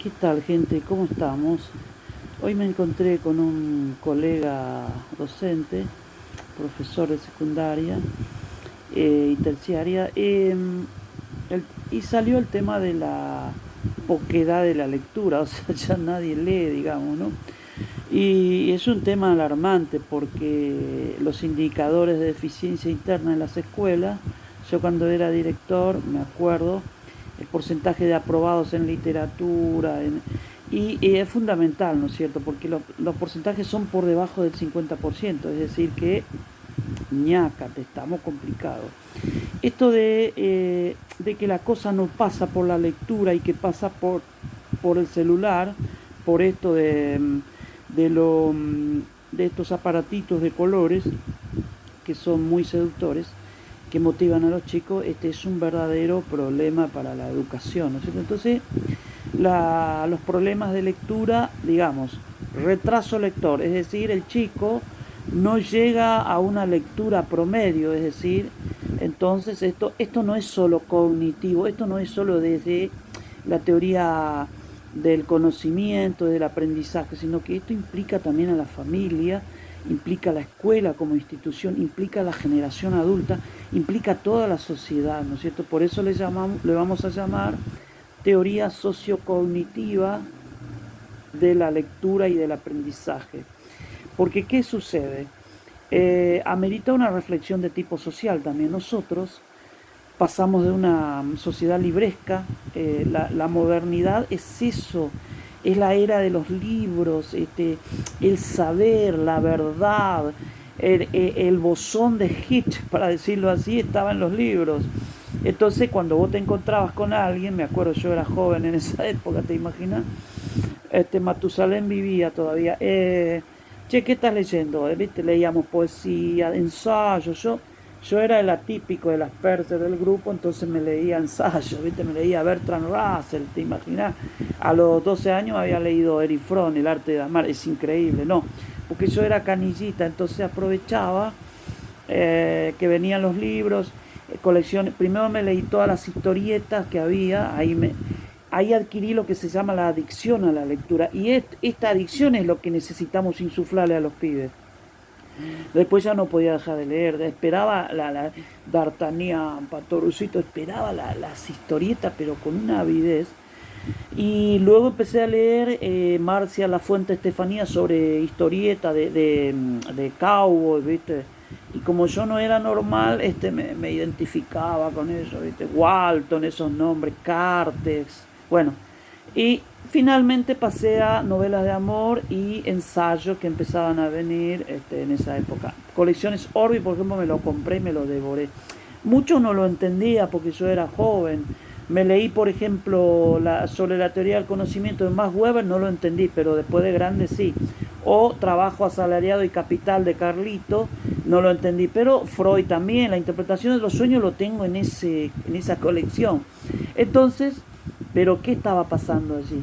¿Qué tal, gente? ¿Cómo estamos? Hoy me encontré con un colega docente, profesor de secundaria y terciaria, y salió el tema de la poquedad de la lectura, o sea, ya nadie lee, digamos, ¿no? Y es un tema alarmante porque los indicadores de eficiencia interna en las escuelas, yo cuando era director, me acuerdo, el porcentaje de aprobados en literatura, y es fundamental, ¿no es cierto? Porque los porcentajes son por debajo del 50%, es decir que ñácate, estamos complicados. Esto de que la cosa no pasa por la lectura y que pasa por el celular, por esto de, lo, de estos aparatitos de colores que son muy seductores, que motivan a los chicos, este es un verdadero problema para la educación, ¿no es cierto? Entonces, los problemas de lectura, digamos, retraso lector, es decir, el chico no llega a una lectura promedio, es decir, entonces esto no es solo cognitivo, esto no es solo desde la teoría del conocimiento, del aprendizaje, sino que esto implica también a la familia, implica a la escuela como institución, implica a la generación adulta, implica a toda la sociedad, ¿no es cierto? Por eso le vamos a llamar teoría sociocognitiva de la lectura y del aprendizaje. Porque, ¿qué sucede? Amerita una reflexión de tipo social también. Nosotros pasamos de una sociedad libresca, la modernidad es eso, es la era de los libros, el saber, la verdad, el bosón de Higgs, para decirlo así, estaba en los libros. Entonces, cuando vos te encontrabas con alguien, me acuerdo, yo era joven en esa época, ¿te imaginas? Matusalén vivía todavía. Che, ¿qué estás leyendo? ¿Viste? Leíamos poesía, ensayos. Yo era el atípico, el asperger del grupo, entonces me leía ensayos, ¿viste? Me leía Bertrand Russell, ¿te imaginas? A los 12 años había leído Erich Fromm, El arte de amar, es increíble, ¿no? Porque yo era canillita, entonces aprovechaba que venían los libros, colecciones. Primero me leí todas las historietas que había, ahí adquirí lo que se llama la adicción a la lectura. Y esta adicción es lo que necesitamos insuflarle a los pibes. Después ya no podía dejar de leer, esperaba la D'Artagnan, Patorucito, esperaba las historietas, pero con una avidez. Y luego empecé a leer Marcia La Fuente Estefanía sobre historieta de cowboy, ¿viste? Y como yo no era normal, me identificaba con eso, ¿viste? Walton, esos nombres, Cartex, bueno. Y finalmente pasé a novelas de amor y ensayos que empezaban a venir en esa época. Colecciones Orbi, por ejemplo, me lo compré y me lo devoré. Mucho no lo entendía porque yo era joven. Me leí, por ejemplo, sobre la teoría del conocimiento de Max Weber, no lo entendí, pero después de grande sí. O Trabajo asalariado y capital de Carlito, no lo entendí. Pero Freud también, la interpretación de los sueños lo tengo en esa colección. Entonces, ¿pero qué estaba pasando allí?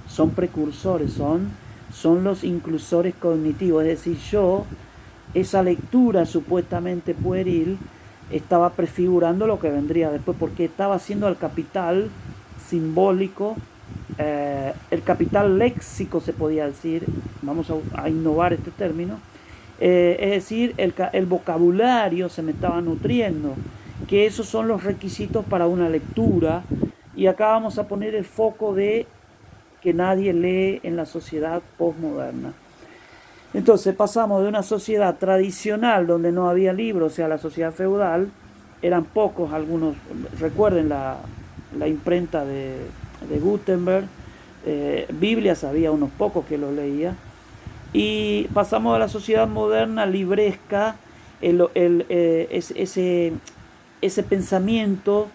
Son precursores, son los inclusores cognitivos. Es decir, esa lectura supuestamente pueril, estaba prefigurando lo que vendría después, porque estaba haciendo el capital simbólico, el capital léxico se podía decir, vamos a innovar este término, es decir, el vocabulario se me estaba nutriendo, que esos son los requisitos para una lectura, y acá vamos a poner el foco de que nadie lee en la sociedad postmoderna. Entonces pasamos de una sociedad tradicional donde no había libros, o sea, la sociedad feudal, eran pocos algunos, recuerden la imprenta de Gutenberg, Biblias había unos pocos que lo leía, y pasamos a la sociedad moderna libresca, ese pensamiento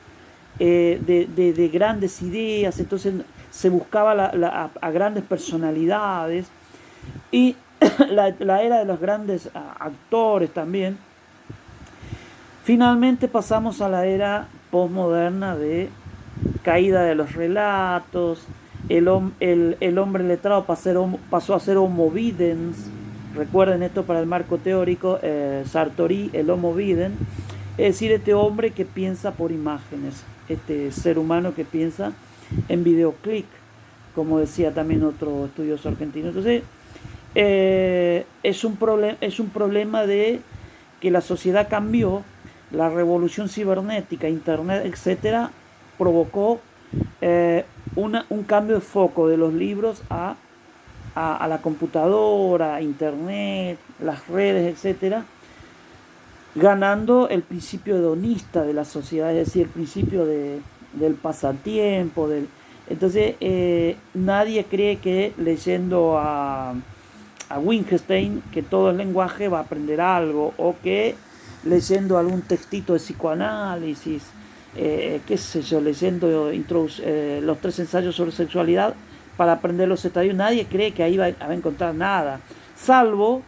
de grandes ideas, entonces se buscaba a grandes personalidades, y la era de los grandes actores también. Finalmente pasamos a la era postmoderna de caída de los relatos, el hombre letrado pasó a ser homo videns. Recuerden esto para el marco teórico, Sartori, el homo videns, es decir, este hombre que piensa por imágenes, este ser humano que piensa en videoclip. como decía también otro estudioso argentino. Entonces, es un problema de que la sociedad cambió, la revolución cibernética, internet, etcétera, provocó un cambio de foco de los libros a la computadora, a internet, las redes, etcétera, ganando el principio hedonista de la sociedad, es decir, el principio del pasatiempo. Entonces, nadie cree que leyendo a Wittgenstein, que todo el lenguaje va a aprender algo, o que leyendo algún textito de psicoanálisis, qué sé yo, leyendo los 3 ensayos sobre sexualidad para aprender los estadios, nadie cree que ahí va a encontrar nada, salvo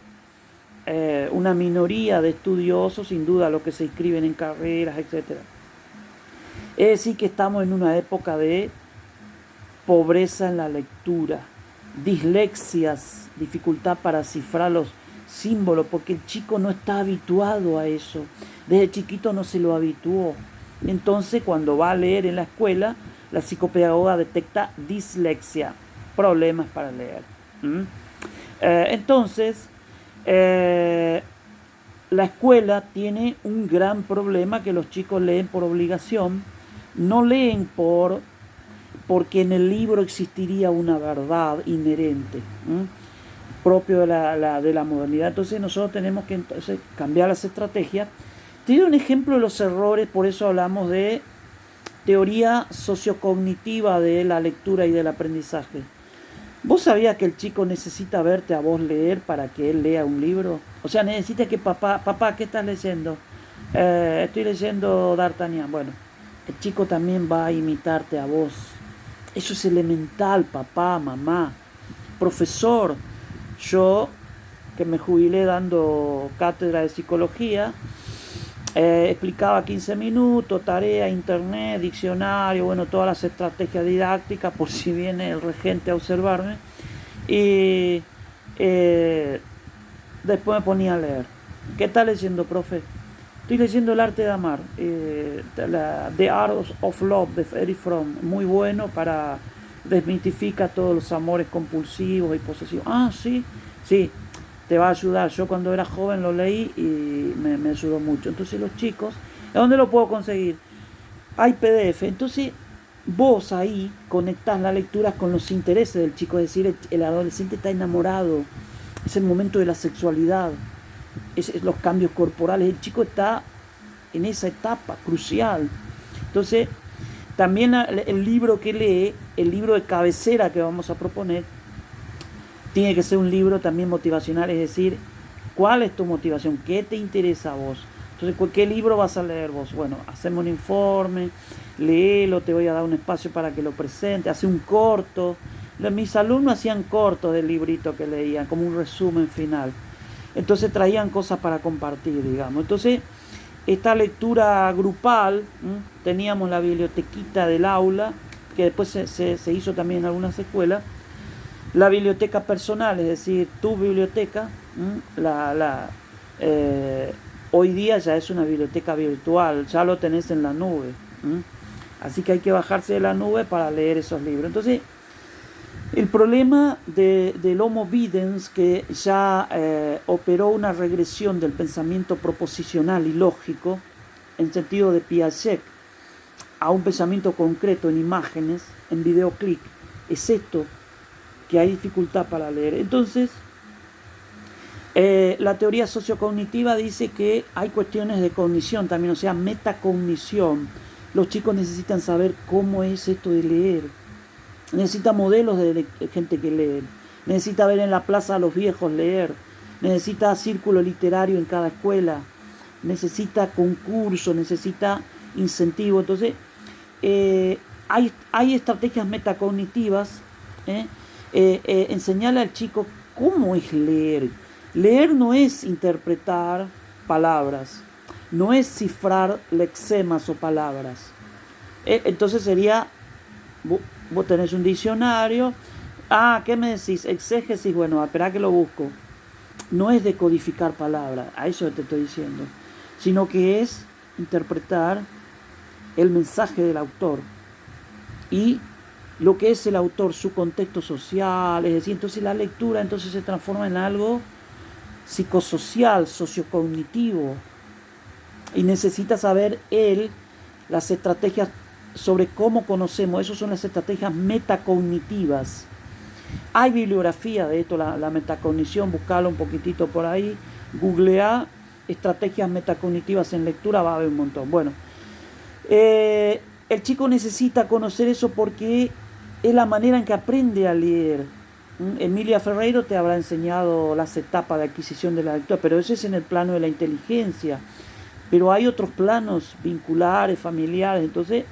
una minoría de estudiosos, sin duda los que se inscriben en carreras, etc. Es decir, que estamos en una época de pobreza en la lectura, dislexias, dificultad para cifrar los símbolos, porque el chico no está habituado a eso, desde chiquito no se lo habituó. Entonces, cuando va a leer en la escuela, la psicopedagoga detecta dislexia, problemas para leer. Entonces, la escuela tiene un gran problema, que los chicos leen por obligación, no leen porque en el libro existiría una verdad inherente, propio de la modernidad. Entonces nosotros tenemos que cambiar las estrategias. Te doy un ejemplo de los errores, por eso hablamos de teoría sociocognitiva de la lectura y del aprendizaje. ¿Vos sabías que el chico necesita verte a vos leer para que él lea un libro? O sea, necesita que papá, ¿qué estás leyendo? Estoy leyendo D'Artagnan. Bueno, el chico también va a imitarte a vos. Eso es elemental, papá, mamá, profesor. Yo, que me jubilé dando cátedra de psicología, explicaba 15 minutos, tarea, internet, diccionario, bueno, todas las estrategias didácticas, por si viene el regente a observarme. Y después me ponía a leer. ¿Qué estás leyendo, profe? Estoy leyendo El arte de amar, The Art of Love, de Erich Fromm. Muy bueno, desmitifica todos los amores compulsivos y posesivos. Ah, sí, sí, te va a ayudar. Yo cuando era joven lo leí y me ayudó mucho. Entonces los chicos, ¿a dónde lo puedo conseguir? Hay PDF. Entonces vos ahí conectás la lectura con los intereses del chico. Es decir, el adolescente está enamorado. Es el momento de la sexualidad. Es los cambios corporales. El chico está en esa etapa crucial. Entonces, también el libro que lee, el libro de cabecera que vamos a proponer, tiene que ser un libro también motivacional, es decir, ¿cuál es tu motivación? ¿Qué te interesa a vos? Entonces, ¿qué libro vas a leer vos? Bueno, hacemos un informe, léelo, te voy a dar un espacio para que lo presente, hace un corto. Mis alumnos hacían cortos del librito que leían, como un resumen final. Entonces traían cosas para compartir, digamos. Entonces, esta lectura grupal, teníamos la bibliotequita del aula, que después se hizo también en algunas escuelas, la biblioteca personal, es decir, tu biblioteca, hoy día ya es una biblioteca virtual, ya lo tenés en la nube, así que hay que bajarse de la nube para leer esos libros. Entonces, el problema del Homo Videns, que ya operó una regresión del pensamiento proposicional y lógico, en sentido de Piaget, a un pensamiento concreto en imágenes, en videoclip, es esto, que hay dificultad para leer. Entonces, la teoría sociocognitiva dice que hay cuestiones de cognición también, o sea, metacognición. Los chicos necesitan saber cómo es esto de leer. Necesita modelos de gente que lee. Necesita ver en la plaza a los viejos leer. Necesita círculo literario en cada escuela. Necesita concurso, necesita incentivo. Entonces, hay estrategias metacognitivas. Enseñarle al chico cómo es leer. Leer no es interpretar palabras, no es cifrar lexemas o palabras. Entonces sería, vos tenés un diccionario, ¿qué me decís? Exégesis, bueno, espera que lo busco. No es decodificar palabras, a eso te estoy diciendo, sino que es interpretar el mensaje del autor y lo que es el autor, su contexto social, es decir, entonces la lectura entonces se transforma en algo psicosocial, sociocognitivo, y necesita saber él las estrategias sobre cómo conocemos, esas son las estrategias metacognitivas. Hay bibliografía de esto, la metacognición, buscarlo un poquitito por ahí, googleá estrategias metacognitivas en lectura, va a haber un montón. Bueno, el chico necesita conocer eso porque es la manera en que aprende a leer. Emilia Ferreiro te habrá enseñado las etapas de adquisición de la lectura, pero eso es en el plano de la inteligencia. Pero hay otros planos vinculares, familiares, entonces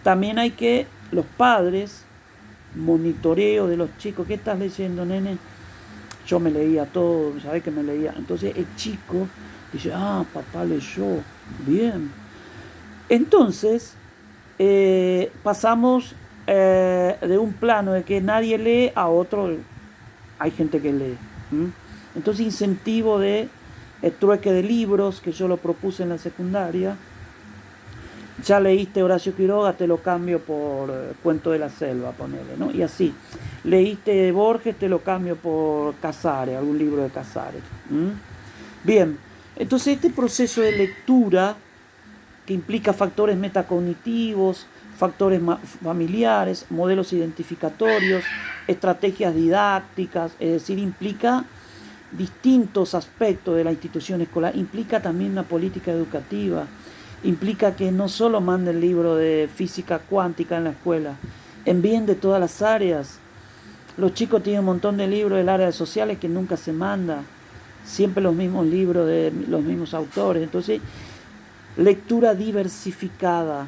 también hay que, los padres, monitoreo de los chicos, ¿qué estás leyendo, nene? Yo me leía todo, ¿sabes que me leía? Entonces el chico dice, papá leyó, bien. Entonces pasamos de un plano de que nadie lee a otro, hay gente que lee. Entonces incentivo de el trueque de libros, que yo lo propuse en la secundaria. Ya leíste Horacio Quiroga, te lo cambio por Cuento de la Selva, ponele, ¿no? Y así. Leíste Borges, te lo cambio por Casares, algún libro de Casares. Bien, entonces este proceso de lectura, que implica factores metacognitivos, factores familiares, modelos identificatorios, estrategias didácticas, es decir, implica distintos aspectos de la institución escolar, implica también una política educativa, implica que no solo manden el libro de física cuántica en la escuela, envíen de todas las áreas. Los chicos tienen un montón de libros del área de sociales que nunca se manda, siempre los mismos libros de los mismos autores. Entonces, lectura diversificada,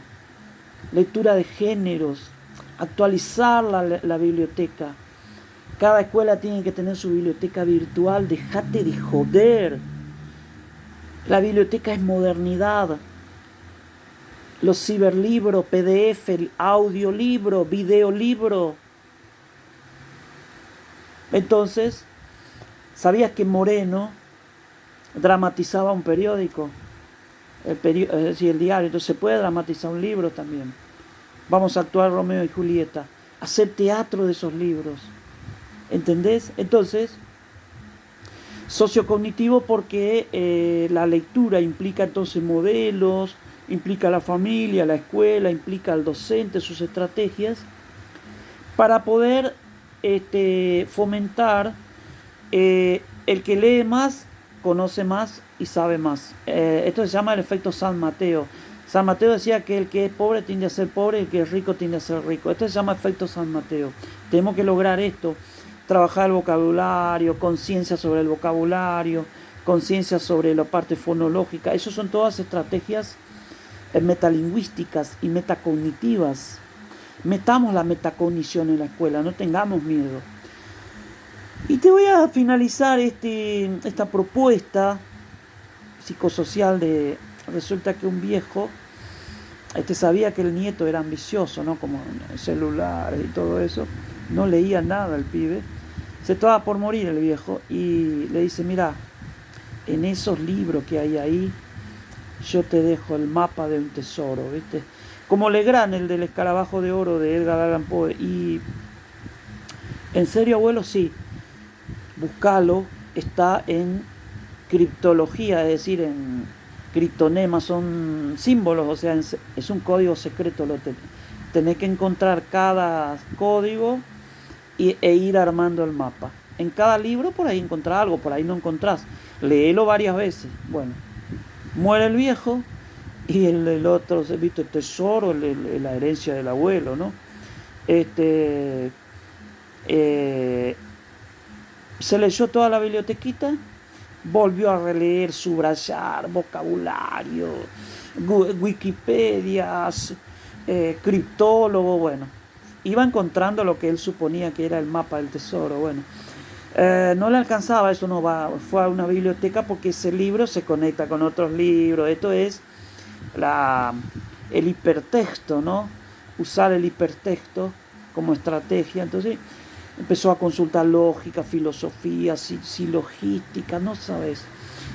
lectura de géneros, actualizar la biblioteca. Cada escuela tiene que tener su biblioteca virtual, dejate de joder. La biblioteca es modernidad. Los ciberlibros, PDF, el audiolibro, videolibro. Entonces, ¿sabías que Moreno dramatizaba un periódico? Es decir, el diario. Entonces se puede dramatizar un libro también. Vamos a actuar Romeo y Julieta. Hacer teatro de esos libros. ¿Entendés? Entonces, sociocognitivo porque la lectura implica entonces modelos, implica la familia, la escuela, implica al docente, sus estrategias, para poder fomentar el que lee más, conoce más y sabe más. Esto se llama el efecto San Mateo. San Mateo decía que el que es pobre tiende a ser pobre y el que es rico tiende a ser rico. Esto se llama efecto San Mateo. Tenemos que lograr esto. Trabajar el vocabulario, conciencia sobre el vocabulario, conciencia sobre la parte fonológica. Esas son todas estrategias metalingüísticas y metacognitivas. Metamos la metacognición en la escuela, no tengamos miedo. Y te voy a finalizar esta propuesta psicosocial de... Resulta que un viejo sabía que el nieto era ambicioso, ¿no? Como celulares y todo eso. No leía nada el pibe. Se estaba por morir el viejo y le dice, mira, en esos libros que hay ahí, yo te dejo el mapa de un tesoro, ¿viste? Como Legrand, el del escarabajo de oro de Edgar Allan Poe. Y en serio, abuelo, sí, buscalo, está en criptología, es decir, en criptonemas, son símbolos, o sea, es un código secreto, tenés que encontrar cada código e ir armando el mapa. En cada libro por ahí encontrás algo, por ahí no encontrás. Léelo varias veces. Bueno, muere el viejo y el otro, ¿viste? El tesoro, la herencia del abuelo, ¿no? Se leyó toda la bibliotequita, volvió a releer, subrayar, vocabulario, Wikipedias, criptólogo, bueno. Iba encontrando lo que él suponía que era el mapa del tesoro, bueno. No le alcanzaba, eso no va, fue a una biblioteca porque ese libro se conecta con otros libros. Esto es el hipertexto, ¿no? Usar el hipertexto como estrategia. Entonces empezó a consultar lógica, filosofía, silogística, no sabes.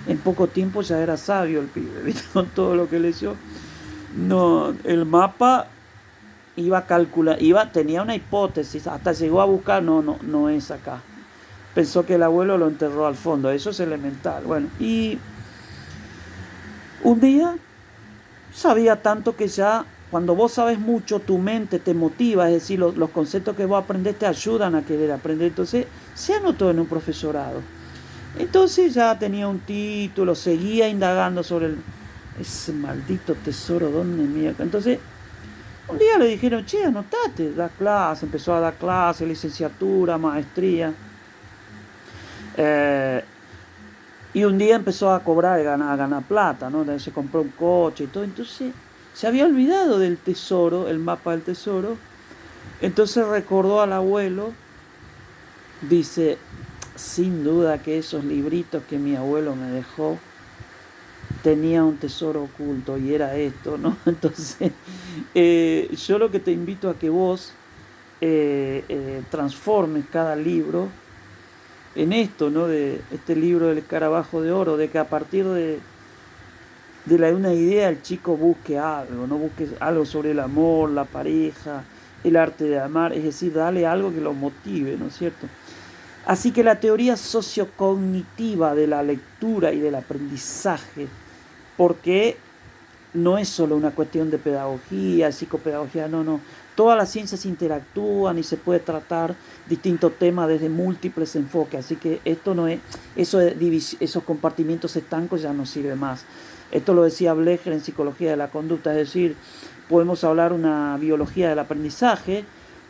En poco tiempo ya era sabio el pibe, ¿viste? Con todo lo que leyó. No, el mapa iba a calcular, tenía una hipótesis, hasta llegó a buscar, no es acá. Pensó que el abuelo lo enterró al fondo, eso es elemental. Bueno, y un día sabía tanto que ya cuando vos sabes mucho, tu mente te motiva, es decir, los conceptos que vos aprendés te ayudan a querer aprender. Entonces se anotó en un profesorado. Entonces ya tenía un título, seguía indagando sobre ese maldito tesoro, ¿dónde mierda? Entonces un día le dijeron, che, anotate, da clase, empezó a dar clase, licenciatura, maestría. Eh, y un día empezó a cobrar, a ganar plata, ¿no? Entonces se compró un coche y todo. Entonces se había olvidado del tesoro, el mapa del tesoro. Entonces recordó al abuelo, dice, sin duda que esos libritos que mi abuelo me dejó tenía un tesoro oculto y era esto, ¿no? Entonces, yo lo que te invito a que vos transformes cada libro en esto, ¿no? De este libro del escarabajo de oro, de que a partir de una idea el chico busque algo, no busque algo sobre el amor, la pareja, el arte de amar, es decir, dale algo que lo motive, ¿no es cierto? Así que la teoría sociocognitiva de la lectura y del aprendizaje, porque no es solo una cuestión de pedagogía, psicopedagogía, no. Todas las ciencias interactúan y se puede tratar distintos temas desde múltiples enfoques. Así que esto no es, esos compartimientos estancos ya no sirve más. Esto lo decía Blecher en Psicología de la Conducta, es decir, podemos hablar una biología del aprendizaje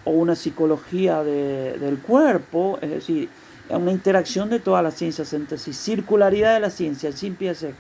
o una psicología del cuerpo, es decir, una interacción de todas las ciencias entre sí. Circularidad de la ciencia, el Jean Piaget.